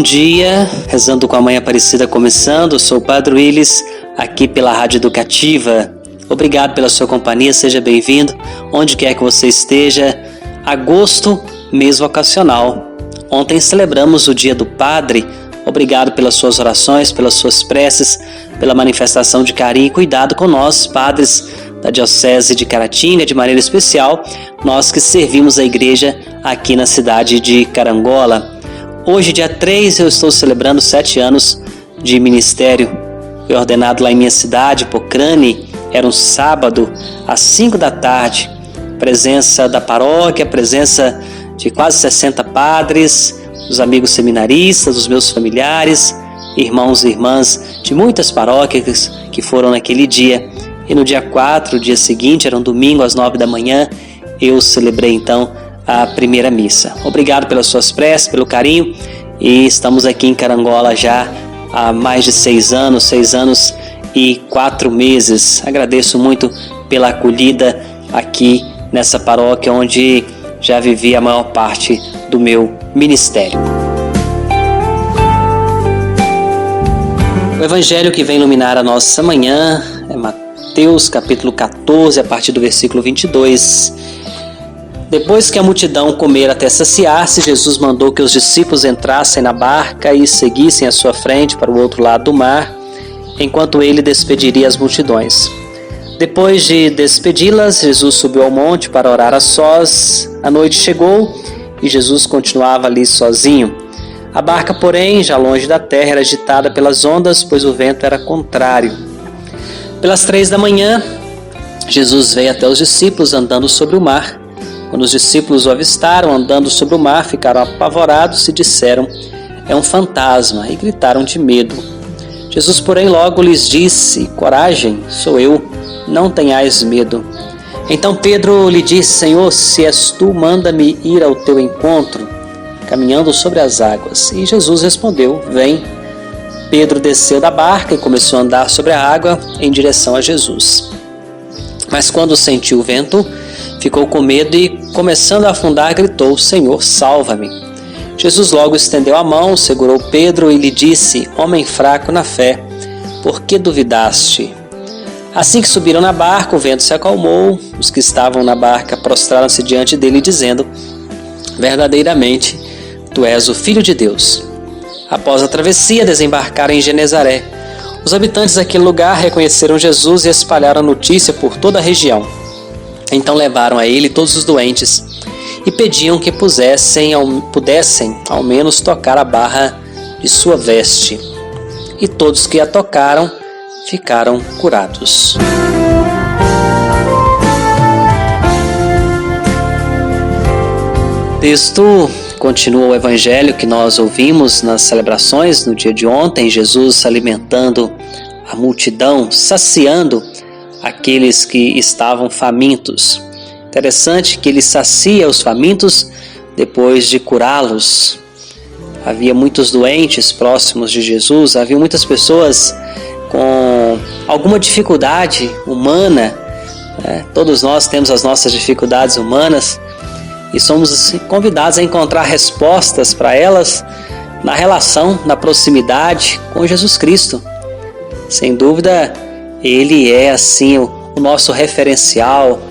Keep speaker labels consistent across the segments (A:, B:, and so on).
A: dia, rezando com a Mãe Aparecida começando, eu sou o Padre Willis, aqui pela Rádio Educativa. Obrigado pela sua companhia, seja bem-vindo, onde quer que você esteja. Agosto, mês vocacional. Ontem celebramos o Dia do Padre. Obrigado pelas suas orações, pelas suas preces, pela manifestação de carinho e cuidado com nós, padres da Diocese de Caratinga, de maneira especial, nós que servimos a igreja aqui na cidade de Carangola. Hoje, dia 3, eu estou celebrando 7 anos de ministério. Fui ordenado lá em minha cidade, Pocrane, era um sábado, às 5 da tarde. Presença da paróquia, presença de quase 60 padres, dos amigos seminaristas, dos meus familiares, irmãos e irmãs de muitas paróquias que foram naquele dia. E no dia 4, o dia seguinte, era um domingo, às 9 da manhã, eu celebrei então a primeira missa. Obrigado pelas suas preces, pelo carinho, e estamos aqui em Carangola já há mais de 6 anos e 4 meses. Agradeço muito pela acolhida aqui nessa paróquia onde já vivi a maior parte do meu ministério. O evangelho que vem iluminar a nossa manhã é Mateus capítulo 14, a partir do versículo 22. Depois que a multidão comera até saciar-se, Jesus mandou que os discípulos entrassem na barca e seguissem à sua frente para o outro lado do mar, enquanto ele despediria as multidões. Depois de despedi-las, Jesus subiu ao monte para orar a sós. A noite chegou e Jesus continuava ali sozinho. A barca, porém, já longe da terra, era agitada pelas ondas, pois o vento era contrário. Pelas 3 da manhã, Jesus veio até os discípulos andando sobre o mar. Quando os discípulos o avistaram andando sobre o mar, ficaram apavorados e disseram: "É um fantasma", e gritaram de medo. Jesus, porém, logo lhes disse: "Coragem, sou eu, não tenhais medo." Então Pedro lhe disse: "Senhor, se és tu, manda-me ir ao teu encontro, caminhando sobre as águas." E Jesus respondeu: "Vem." Pedro desceu da barca e começou a andar sobre a água em direção a Jesus. Mas quando sentiu o vento, ficou com medo e, começando a afundar, gritou: "Senhor, salva-me." Jesus logo estendeu a mão, segurou Pedro e lhe disse: "Homem fraco na fé, por que duvidaste?" Assim que subiram na barca, o vento se acalmou. Os que estavam na barca prostraram-se diante dele, dizendo: "Verdadeiramente, tu és o Filho de Deus." Após a travessia, desembarcaram em Genezaré. Os habitantes daquele lugar reconheceram Jesus e espalharam a notícia por toda a região. Então levaram a ele todos os doentes e pediam que pudessem ao menos tocar a barra de sua veste. E todos que a tocaram ficaram curados. O texto continua o evangelho que nós ouvimos nas celebrações no dia de ontem, Jesus alimentando a multidão, saciando aqueles que estavam famintos. Interessante que ele sacia os famintos depois de curá-los. Havia muitos doentes próximos de Jesus, havia muitas pessoas com alguma dificuldade humana, né? Todos nós temos as nossas dificuldades humanas e somos convidados a encontrar respostas para elas na relação, na proximidade com Jesus Cristo. Sem dúvida, Ele é assim o nosso referencial,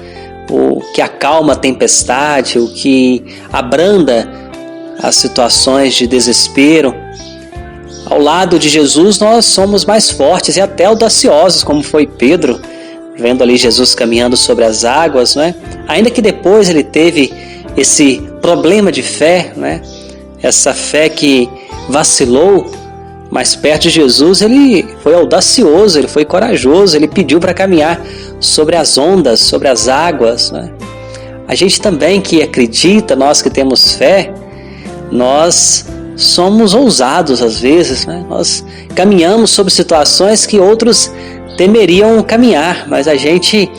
A: o que acalma a tempestade, o que abranda as situações de desespero. Ao lado de Jesus nós somos mais fortes e até audaciosos, como foi Pedro, vendo ali Jesus caminhando sobre as águas, né? Ainda que depois ele teve esse problema de fé, né? Essa fé que vacilou, mas perto de Jesus ele foi audacioso, ele foi corajoso, ele pediu para caminhar sobre as ondas, sobre as águas, né? A gente também que acredita, nós que temos fé, nós somos ousados às vezes, né? Nós caminhamos sobre situações que outros temeriam caminhar, mas a gente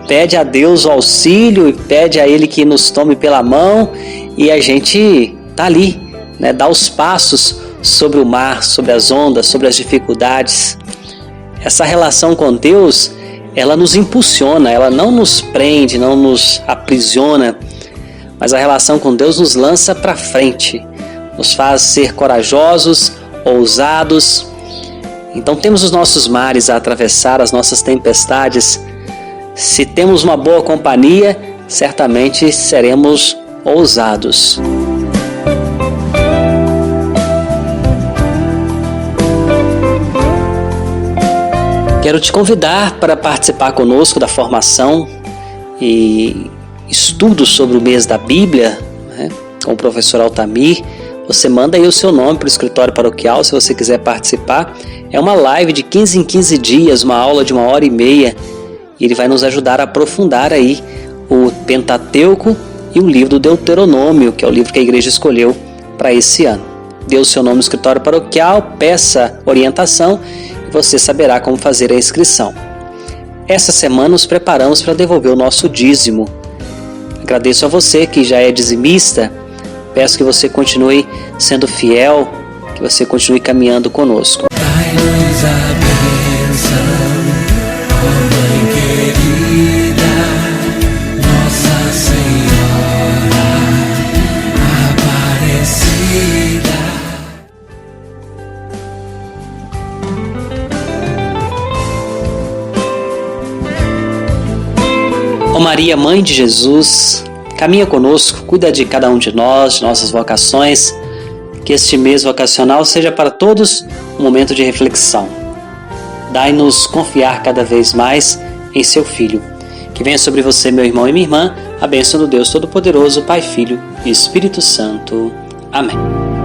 A: pede a Deus o auxílio e pede a Ele que nos tome pela mão e a gente está ali, né? Dá os passos sobre o mar, sobre as ondas, sobre as dificuldades. Essa relação com Deus, ela nos impulsiona, ela não nos prende, não nos aprisiona, mas a relação com Deus nos lança para frente, nos faz ser corajosos, ousados. Então temos os nossos mares a atravessar, as nossas tempestades. Se temos uma boa companhia, certamente seremos ousados. Quero te convidar para participar conosco da formação e estudos sobre o mês da Bíblia, né, com o professor Altamir. Você manda aí o seu nome para o escritório paroquial se você quiser participar. É uma live de 15 em 15 dias, uma aula de 1h30, e ele vai nos ajudar a aprofundar aí o Pentateuco e o livro do Deuteronômio, que é o livro que a igreja escolheu para esse ano. Dê o seu nome no escritório paroquial, peça orientação e você saberá como fazer a inscrição. Essa semana nos preparamos para devolver o nosso dízimo. Agradeço a você que já é dizimista. Peço que você continue sendo fiel, que você continue caminhando conosco.
B: Dai-nos a bênção, ó Mãe querida, Nossa Senhora Aparecida.
A: Ó Maria, Mãe de Jesus, caminha conosco, cuida de cada um de nós, de nossas vocações. Que este mês vocacional seja para todos um momento de reflexão. Dai-nos confiar cada vez mais em seu Filho. Que venha sobre você, meu irmão e minha irmã, a bênção do Deus Todo-Poderoso, Pai, Filho e Espírito Santo. Amém.